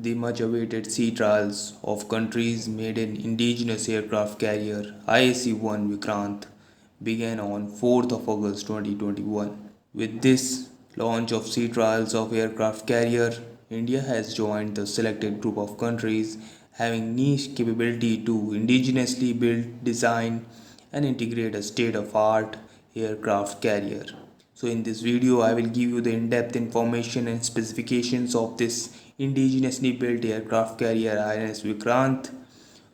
The much-awaited sea trials of countries made an indigenous aircraft carrier IAC-1 Vikrant began on 4th of August 2021. With this launch of sea trials of aircraft carrier, India has joined the selected group of countries having niche capability to indigenously build, design, and integrate a state-of-art aircraft carrier. So in this video I will give you the in-depth information and specifications of this indigenously built aircraft carrier INS Vikrant.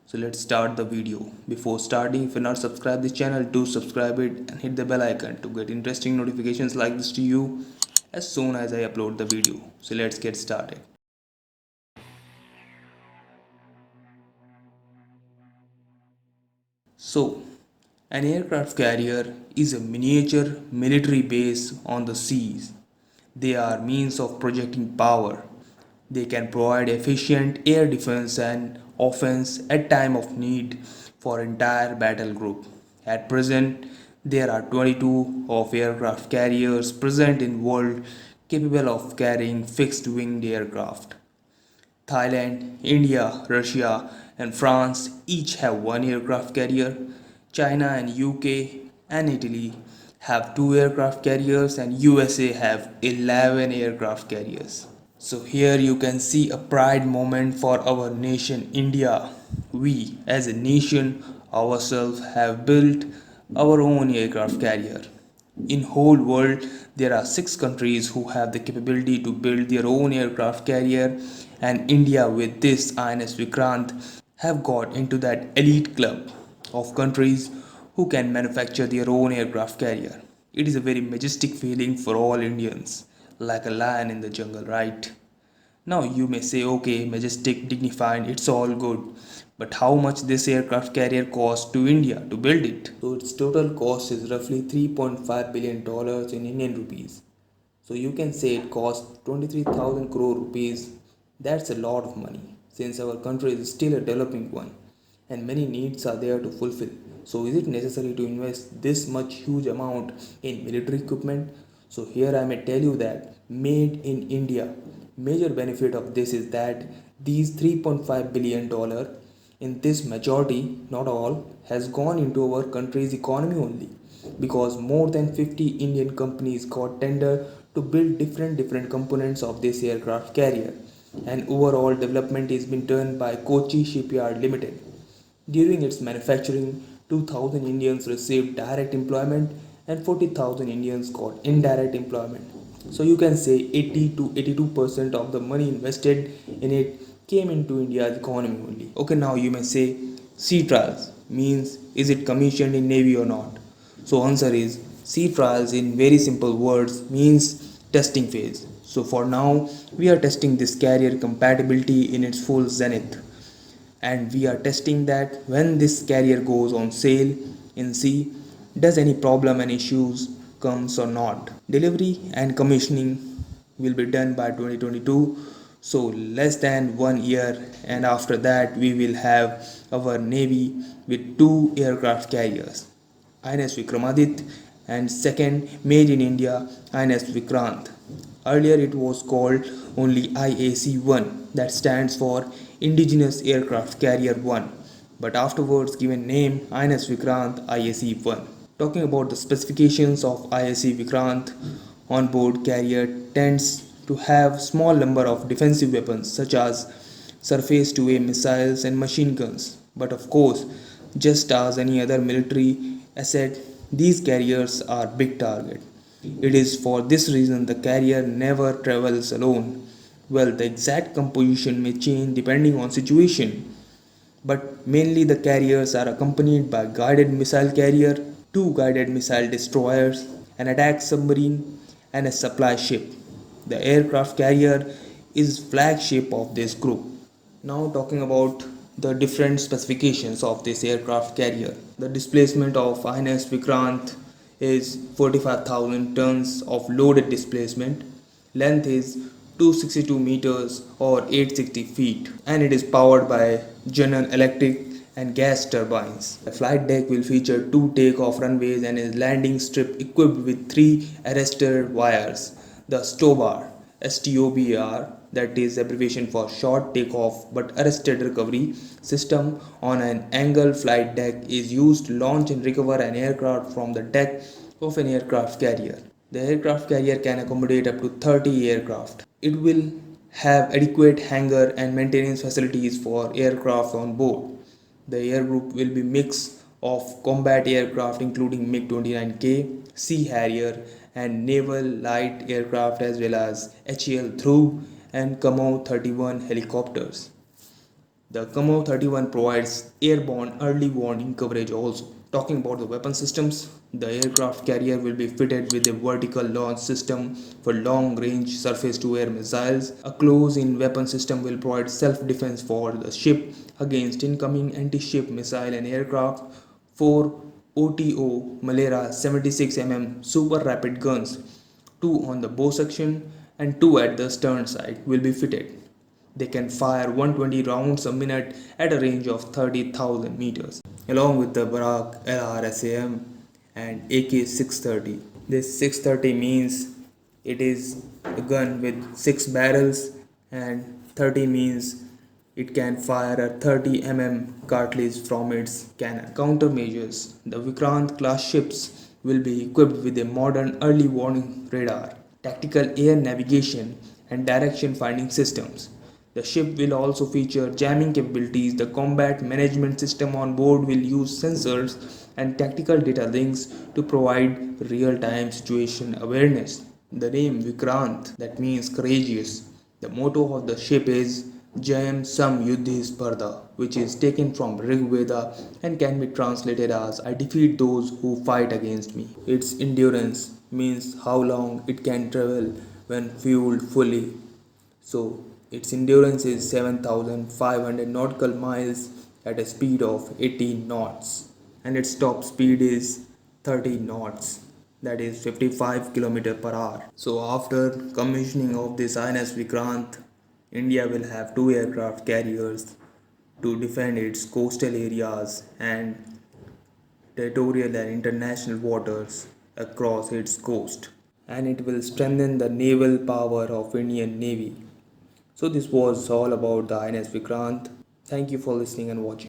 So let's start the video. Before starting, if you're not subscribed this channel, do subscribe it and hit the bell icon to get interesting notifications like this to you as soon as I upload the video. So let's get started. So, an aircraft carrier is a miniature military base on the seas. They are means of projecting power. They can provide efficient air defense and offense at time of need for entire battle group. At present, there are 22 of aircraft carriers present in world capable of carrying fixed winged aircraft. Thailand, India, Russia, and France each have one aircraft carrier. China and UK and Italy have two aircraft carriers, and USA have 11 aircraft carriers. So here you can see a pride moment for our nation India. We as a nation ourselves have built our own aircraft carrier. In whole world there are 6 countries who have the capability to build their own aircraft carrier, and India with this INS Vikrant have got into that elite club of countries who can manufacture their own aircraft carrier. It is a very majestic feeling for all Indians, like a lion in the jungle, right? Now you may say, okay, majestic, dignified, it's all good. But how much this aircraft carrier cost to India to build it? So its total cost is roughly $3.5 billion in Indian rupees. So you can say it cost 23,000 crore rupees. That's a lot of money since our country is still a developing one and many needs are there to fulfill. So is it necessary to invest this much huge amount in military equipment? So here I may tell you that made in India. Major benefit of this is that these $3.5 billion in this majority, not all, has gone into our country's economy only, because more than 50 Indian companies got tender to build different components of this aircraft carrier, and overall development is been done by Kochi Shipyard Limited. During its manufacturing, 2,000 Indians received direct employment and 40,000 Indians got indirect employment. So you can say 80 to 82% of the money invested in it came into India's economy only. Okay, now you may say sea trials means is it commissioned in Navy or not? So answer is sea trials in very simple words means testing phase. So for now we are testing this carrier compatibility in its full zenith, and we are testing that when this carrier goes on sail in sea, does any problem and issues comes or not. Delivery and commissioning will be done by 2022, so less than 1 year, and after that we will have our navy with 2 aircraft carriers, INS Vikramadit and second made in India INS Vikrant. Earlier it was called only IAC-1, that stands for Indigenous Aircraft Carrier 1, but afterwards given name INS Vikrant IAC-1. Talking about the specifications of IAC Vikrant, on-board carrier tends to have small number of defensive weapons such as surface-to-air missiles and machine guns. But of course, just as any other military asset, these carriers are big target. It is for this reason the carrier never travels alone. Well, the exact composition may change depending on situation, but mainly the carriers are accompanied by guided missile carrier, 2 guided missile destroyers, an attack submarine, and a supply ship. The aircraft carrier is flagship of this group. Now talking about the different specifications of this aircraft carrier. The displacement of INS Vikrant is 45,000 tons of loaded displacement. Length is 262 meters or 860 feet, and it is powered by General Electric and gas turbines. The flight deck will feature 2 takeoff runways and a landing strip equipped with 3 arrestor wires. The STOBR, that is abbreviation for short takeoff but arrested recovery system on an angle flight deck, is used to launch and recover an aircraft from the deck of an aircraft carrier. The aircraft carrier can accommodate up to 30 aircraft. It will have adequate hangar and maintenance facilities for aircraft on board. The air group will be mix of combat aircraft including MiG-29K, Sea Harrier and naval light aircraft as well as HAL through and Camo 31 helicopters. The Camo 31 provides airborne early warning coverage also. Talking about the weapon systems, the aircraft carrier will be fitted with a vertical launch system for long range surface to air missiles. A close in weapon system will provide self defense for the ship against incoming anti ship missile and aircraft. 4 OTO Malera 76 super rapid guns, 2 on the bow section and 2 at the stern side, will be fitted. They can fire 120 rounds a minute at a range of 30,000 meters, along with the Barak LRSAM and AK 630. This 630 means it is a gun with 6 barrels, and 30 means it can fire a 30 cartridge from its cannon. Countermeasures: the Vikrant class ships will be equipped with a modern early warning radar, tactical air navigation, and direction finding systems. The ship will also feature jamming capabilities. The combat management system on board will use sensors and tactical data links to provide real time situation awareness. The name Vikrant, that means courageous. The motto of the ship is Jayam Sam Yuddhi Spardha, which is taken from Rig Veda and can be translated as I defeat those who fight against me. Its endurance means how long it can travel when fueled fully. So its endurance is 7,500 nautical miles at a speed of 18 knots, and its top speed is 30 knots, that is 55 km per hour. So after commissioning of this INS Vikrant, India will have 2 aircraft carriers to defend its coastal areas and territorial and international waters across its coast, and it will strengthen the naval power of Indian Navy. So this was all about the INS Vikrant. Thank you for listening and watching.